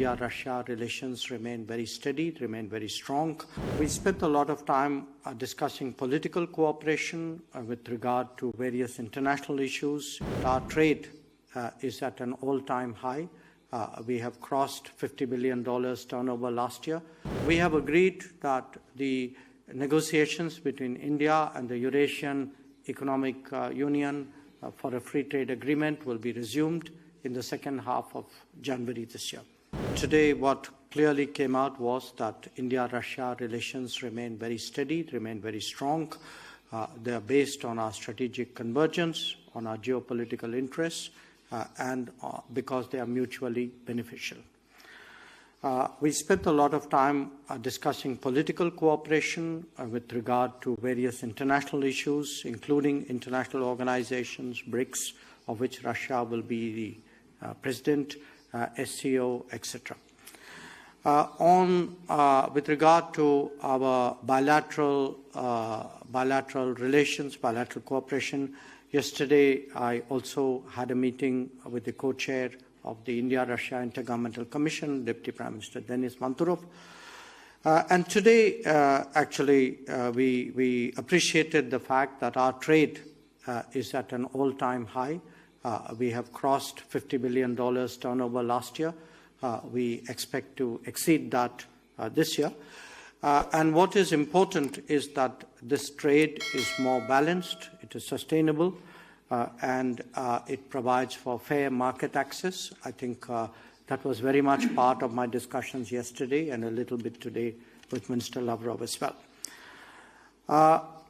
India-Russia relations remain very steady, remain very strong. We spent a lot of time discussing political cooperation with regard to various international issues. Our trade is at an all-time high. We have crossed $50 billion turnover last year. We have agreed that the negotiations between India and the Eurasian Economic Union for a free trade agreement will be resumed in the second half of January this year. Today, what clearly came out was that India-Russia relations remain very steady, remain very strong. They are based on our strategic convergence, on our geopolitical interests, and because they are mutually beneficial. We spent a lot of time discussing political cooperation with regard to various international issues, including international organizations, BRICS, of which Russia will be the president, SCO, etc. With regard to our bilateral relations, bilateral cooperation, yesterday I also had a meeting with the co-chair of the India-Russia Intergovernmental Commission, Deputy Prime Minister Denis Manturov. And today, we appreciated the fact that our trade is at an all-time high. We have crossed $50 billion turnover last year. We expect to exceed that this year. And what is important is that this trade is more balanced, it is sustainable, and it provides for fair market access. I think that was very much part of my discussions yesterday and a little bit today with Minister Lavrov as well.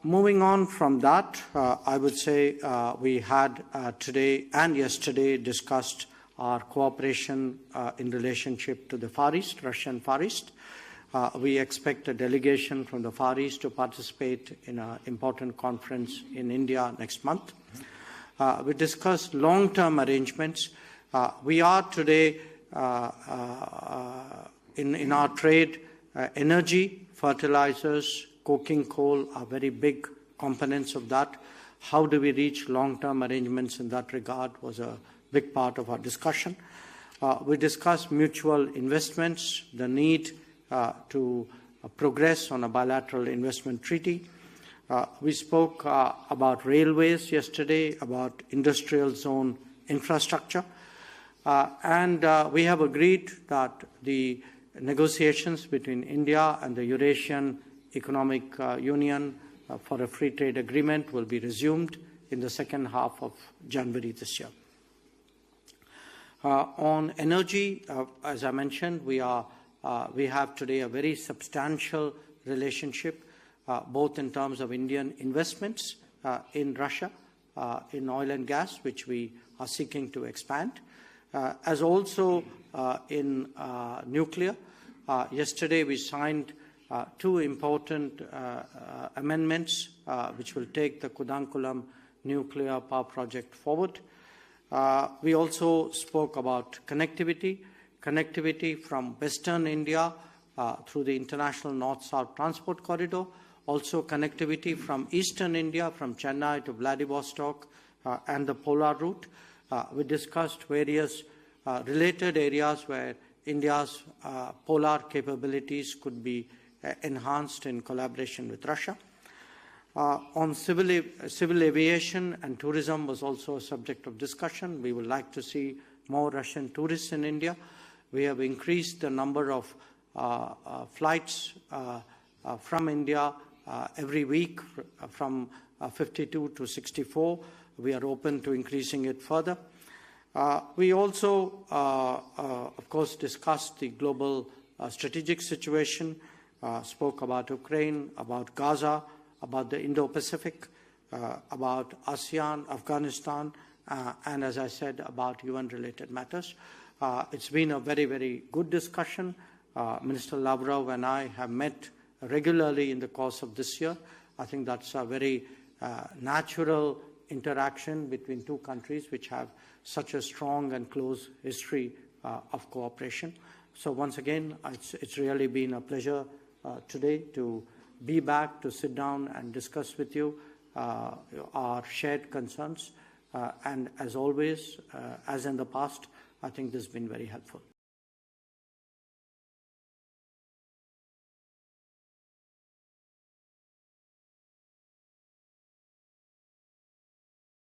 Moving on from that, I would say we had today and yesterday discussed our cooperation in relationship to the Far East, Russian Far East. We expect a delegation from the Far East to participate in an important conference in India next month. We discussed long-term arrangements. We are today in our trade, energy, fertilizers, coking coal are very big components of that. How do we reach long-term arrangements in that regard was a big part of our discussion. We discussed mutual investments, the need to progress on a bilateral investment treaty. We spoke about railways yesterday, about industrial zone infrastructure, and we have agreed that the negotiations between India and the Eurasian Economic Union for a free trade agreement will be resumed in the second half of January this year. On energy, as I mentioned, we have today a very substantial relationship, both in terms of Indian investments in Russia, in oil and gas, which we are seeking to expand, as also in nuclear. Yesterday we signed two important amendments which will take the Kudankulam nuclear power project forward. We also spoke about connectivity from Western India through the International North-South Transport Corridor, also connectivity from Eastern India, from Chennai to Vladivostok and the polar route. We discussed various related areas where India's polar capabilities could be enhanced in collaboration with Russia. On civil aviation and tourism was also a subject of discussion. We would like to see more Russian tourists in India. We have increased the number of flights from India every week from 52 to 64. We are open to increasing it further. We also, of course, discussed the global strategic situation, spoke about Ukraine, about Gaza, about the Indo-Pacific, about ASEAN, Afghanistan, and as I said, about UN-related matters. It's been a very, very good discussion. Minister Lavrov and I have met regularly in the course of this year. I think that's a very natural interaction between two countries which have such a strong and close history of cooperation. So once again, it's really been a pleasure today to be back, to sit down and discuss with you our shared concerns. And as always, as in the past, I think this has been very helpful.